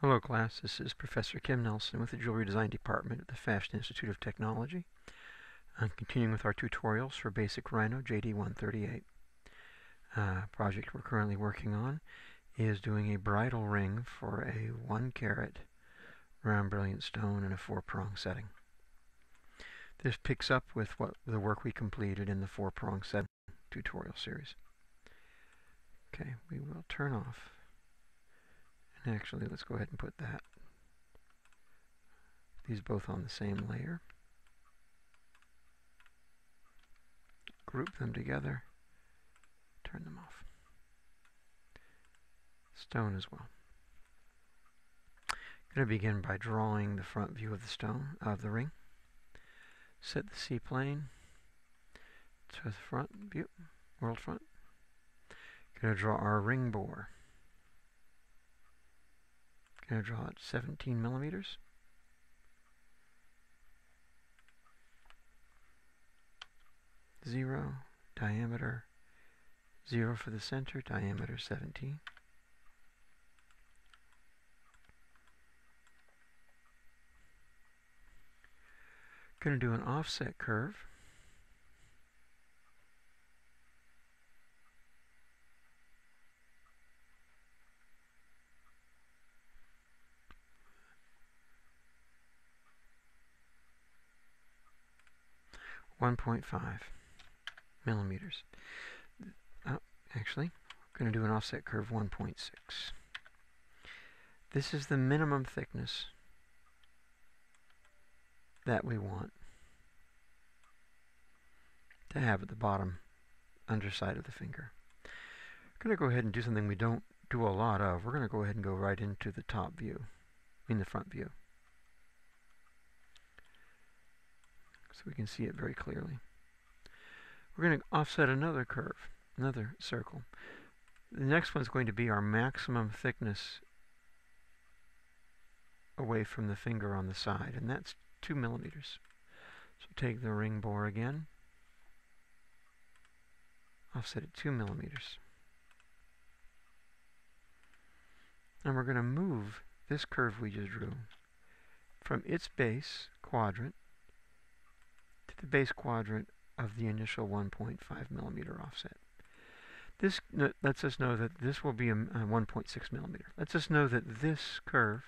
Hello class, this is Professor Kim Nelson with the Jewelry Design Department at the Fashion Institute of Technology. I'm continuing with our tutorials for Basic Rhino JD138. Project we're currently working on is doing a bridal ring for a 1-carat round brilliant stone in a 4-prong setting. This picks up with the work we completed in the 4-prong setting tutorial series. Okay, we will turn off. And actually, let's go ahead and put these both on the same layer. Group them together. Turn them off. Stone as well. I'm going to begin by drawing the front view of the stone, of the ring. Set the C-plane to the front view, world front. Going to draw our ring bore. Going to draw it 17 millimeters. Zero, diameter 0 for the center, diameter 17. Going to do an offset curve. .5 millimeters. Actually, we're going to do an offset curve 1.6. This is the minimum thickness that we want to have at the bottom underside of the finger. We're going to go ahead and do something we don't do a lot of. We're going to go ahead and go right into the top view, in the front view, so we can see it very clearly. We're going to offset another curve, another circle. The next one's going to be our maximum thickness away from the finger on the side, and that's 2 millimeters. So take the ring bore again, offset it 2 millimeters. And we're going to move this curve we just drew from its base quadrant to the base quadrant of the initial 1.5 millimeter offset. This lets us know that this will be a 1.6 millimeter. Lets us know that this curve,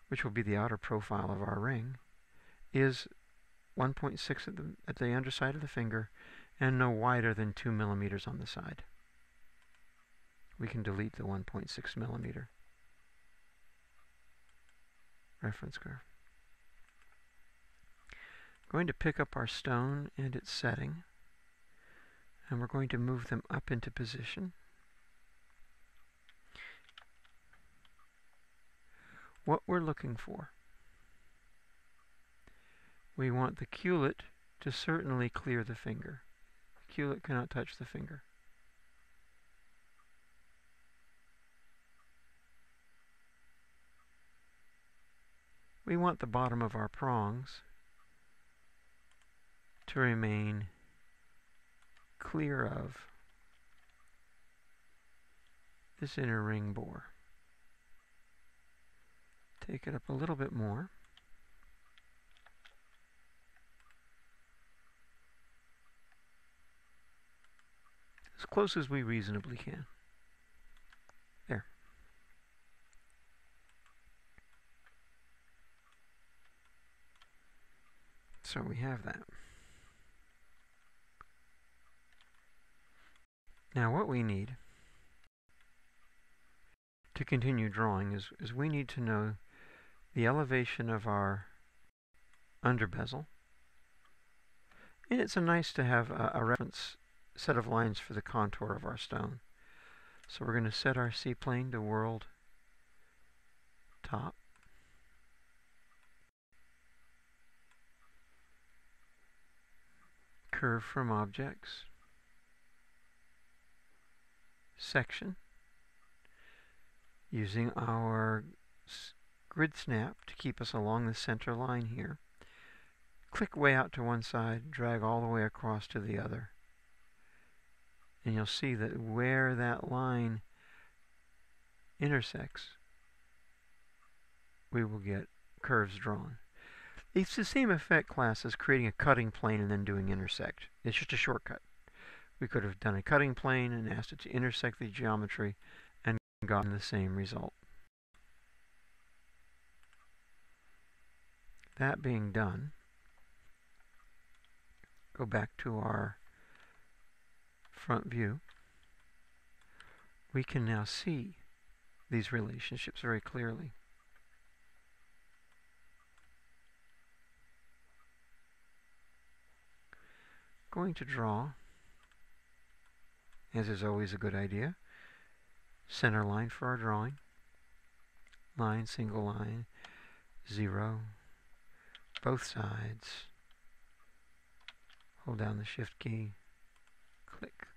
which will be the outer profile of our ring, is 1.6 at the underside of the finger and no wider than 2 millimeters on the side. We can delete the 1.6 millimeter reference curve. Going to pick up our stone and its setting, and we're going to move them up into position. What we're looking for, we want the culet to certainly clear the finger. The culet cannot touch the finger. We want the bottom of our prongs to remain clear of this inner ring bore. Take it up a little bit more. As close as we reasonably can. There. So we have that. Now what we need to continue drawing is we need to know the elevation of our under bezel. And it's nice to have a reference set of lines for the contour of our stone. So we're going to set our C-plane to world top. Curve from objects. Section. Using our grid snap to keep us along the center line here. Click way out to one side, drag all the way across to the other. And you'll see that where that line intersects, we will get curves drawn. It's the same effect class as creating a cutting plane and then doing intersect. It's just a shortcut. We could have done a cutting plane and asked it to intersect the geometry and gotten the same result. That being done, go back to our front view. We can now see these relationships very clearly. Going to draw, as is always a good idea, center line for our drawing. Line, single line, 0, both sides. Hold down the shift key, click.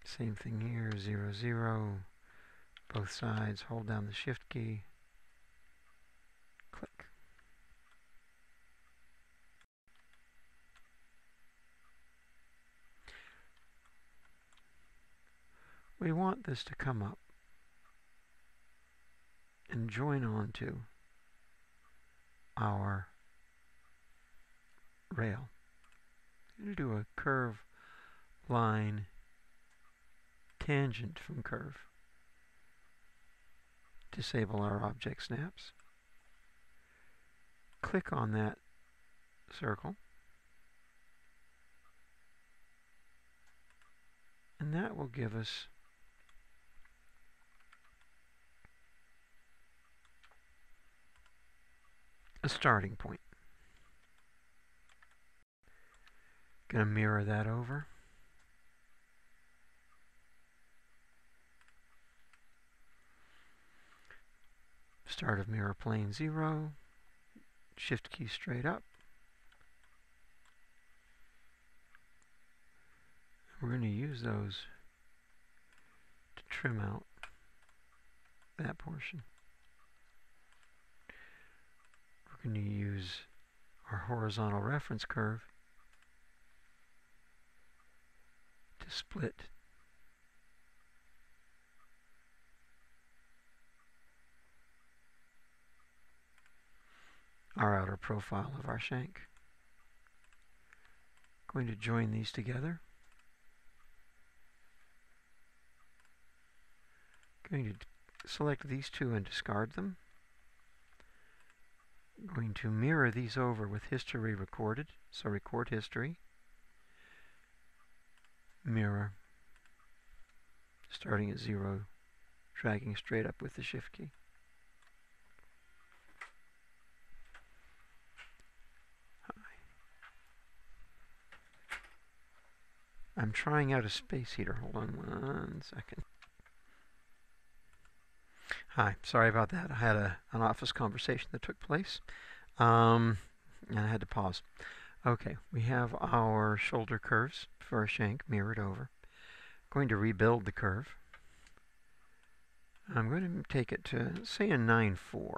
Same thing here, 0, 0, both sides, hold down the shift key, click. We want this to come up and join onto our rail. I'm going to do a curve line tangent from curve. Disable our object snaps. Click on that circle. And that will give us a starting point. Going to mirror that over. Start of mirror plane 0. Shift key straight up. We're going to use those to trim out that portion. We're going to use our horizontal reference curve to split our outer profile of our shank. Going to join these together. Going to select these two and discard them. Going to mirror these over with history recorded. So record history. Mirror. Starting at 0, dragging straight up with the shift key. I'm trying out a space heater. Hold on 1 second. Hi, sorry about that. I had an office conversation that took place, and I had to pause. Okay, we have our shoulder curves for our shank mirrored over. Going to rebuild the curve. I'm going to take it to, say, a 9.4.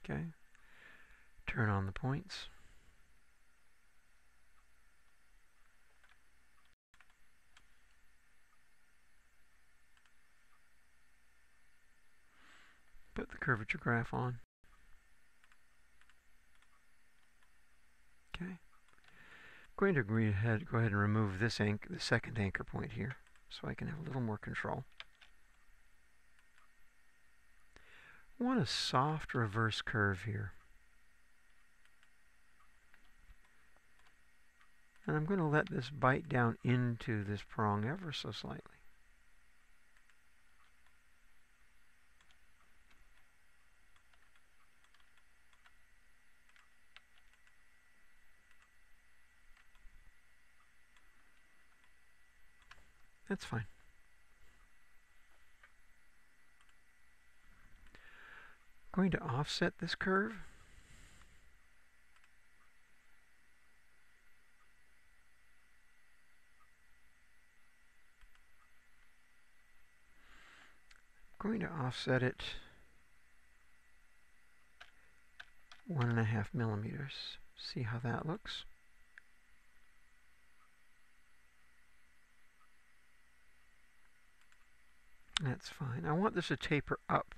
Okay, turn on the points. Put the curvature graph on. Okay. Going to go ahead and remove this the second anchor point here, so I can have a little more control. I want a soft reverse curve here. And I'm going to let this bite down into this prong ever so slightly. That's fine. Going to offset this curve. Going to offset it 1.5 millimeters. See how that looks. That's fine. I want this to taper up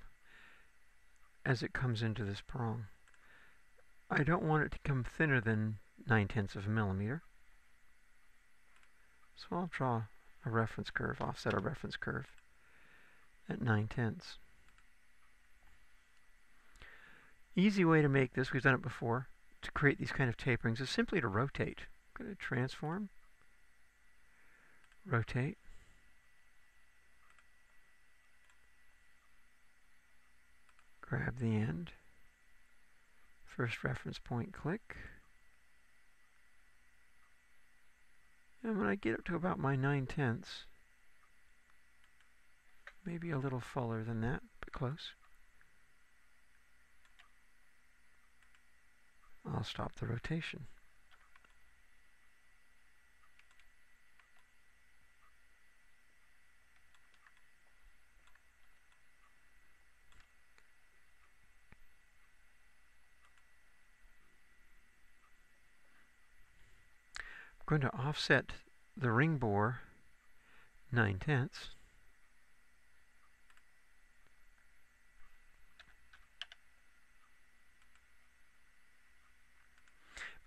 as it comes into this prong. I don't want it to come thinner than 9/10 of a millimeter. So I'll draw a reference curve, offset a reference curve at 9/10. Easy way to make this, we've done it before, to create these kind of taperings is simply to rotate. I'm going to transform, rotate, grab the end, first reference point, click, and when I get up to about my 9/10, maybe a little fuller than that, but close, I'll stop the rotation. I'm going to offset the ring bore 9/10.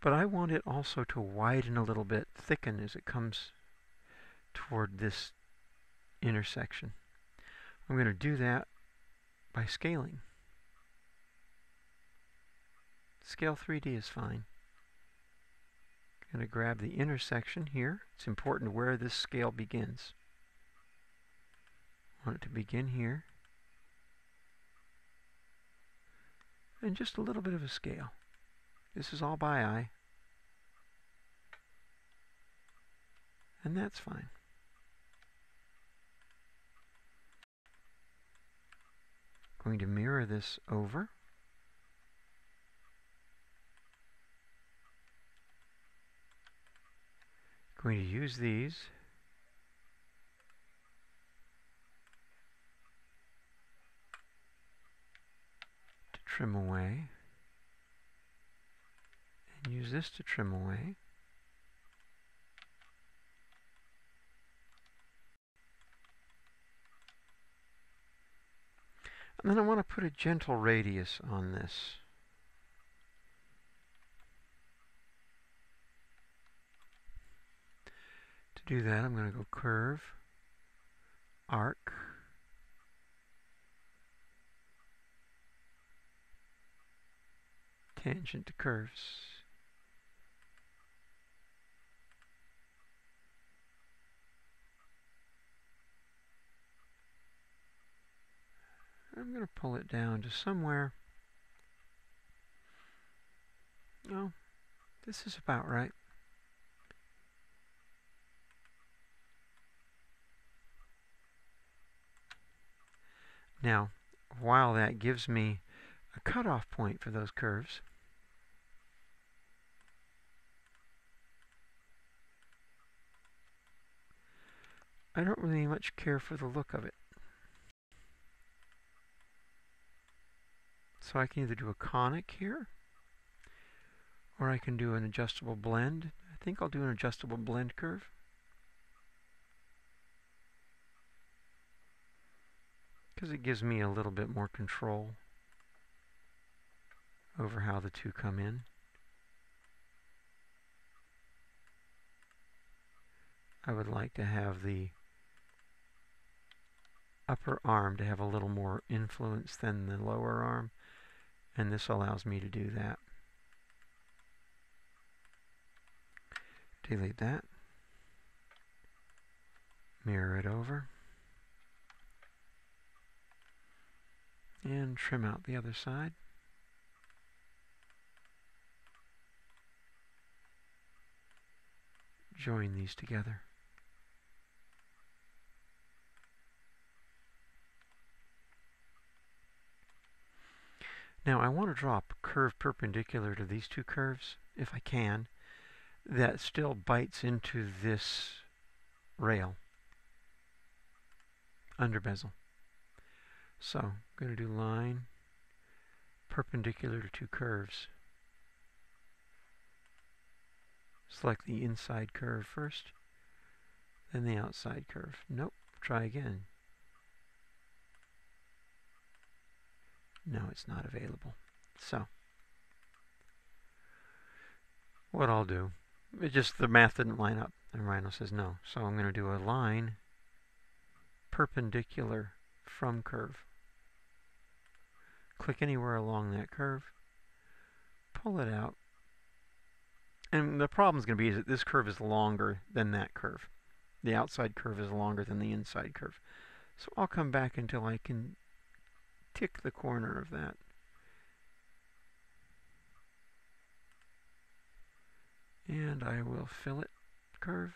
But I want it also to widen a little bit, thicken as it comes toward this intersection. I'm going to do that by scaling. Scale 3D is fine. I'm going to grab the intersection here. It's important where this scale begins. I want it to begin here. And just a little bit of a scale. This is all by eye. And that's fine. Going to mirror this over. Going to use these to trim away, and use this to trim away. And then I want to put a gentle radius on this. To do that, I'm going to go curve, arc, tangent to curves. I'm going to pull it down to somewhere. Oh, this is about right. Now, while that gives me a cutoff point for those curves, I don't really much care for the look of it. So I can either do a conic here, or I can do an adjustable blend. I think I'll do an adjustable blend curve. Because it gives me a little bit more control over how the two come in. I would like to have the upper arm to have a little more influence than the lower arm, and this allows me to do that. Delete that. Mirror it over. And trim out the other side. Join these together. Now I want to draw a curve perpendicular to these two curves, if I can, that still bites into this rail, under bezel. So I'm going to do line perpendicular to two curves. Select the inside curve first, then the outside curve. Nope, try again. No, it's not available. So, what I'll do, it's just the math didn't line up. And Rhino says no. So I'm going to do a line perpendicular from curve. Click anywhere along that curve. Pull it out. And the problem is going to be is that this curve is longer than that curve. The outside curve is longer than the inside curve. So I'll come back until I can tick the corner of that. And I will fillet curve.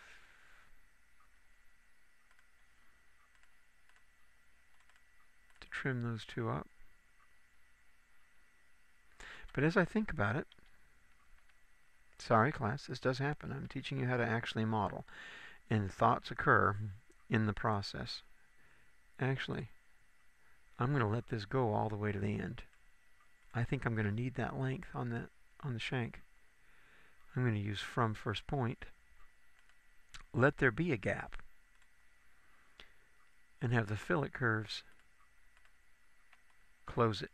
To trim those two up. But as I think about it, sorry class, this does happen. I'm teaching you how to actually model. And thoughts occur in the process. Actually, I'm going to let this go all the way to the end. I think I'm going to need that length on the shank. I'm going to use from first point. Let there be a gap. And have the fillet curves close it.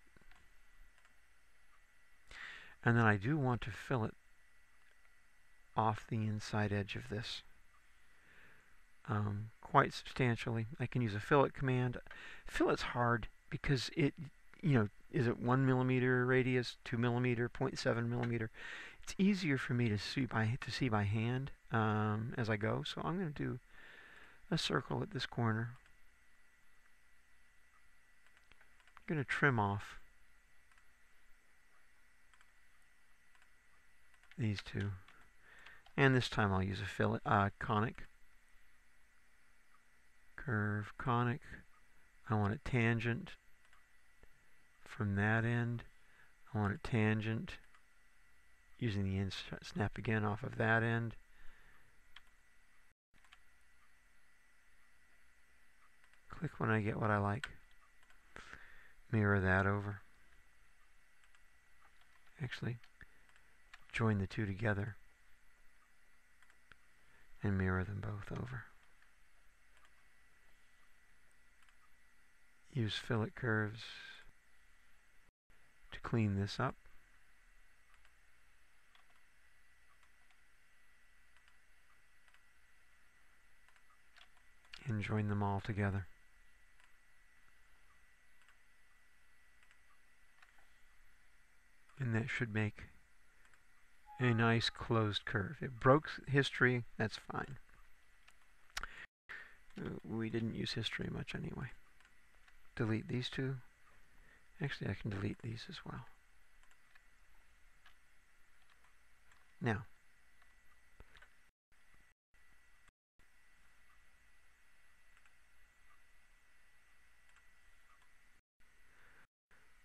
And then I do want to fillet off the inside edge of this quite substantially. I can use a fillet command. Fillet's hard because it, is it 1 millimeter radius, 2 millimeter, 0.7 millimeter? It's easier for me to see by hand as I go. So I'm going to do a circle at this corner. I'm going to trim off these two. And this time I'll use a fillet, conic. Curve, conic. I want a tangent from that end. I want a tangent using the snap again off of that end. Click when I get what I like. Mirror that over. Actually, join the two together and mirror them both over. Use fillet curves to clean this up. And join them all together. And that should make a nice closed curve. It broke history, that's fine. We didn't use history much anyway. Delete these two. Actually, I can delete these as well. Now,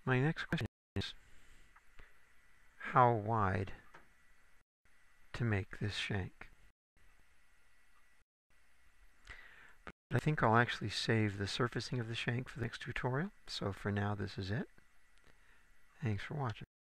my next question is how wide to make this shank. But I think I'll actually save the surfacing of the shank for the next tutorial. So for now, this is it. Thanks for watching.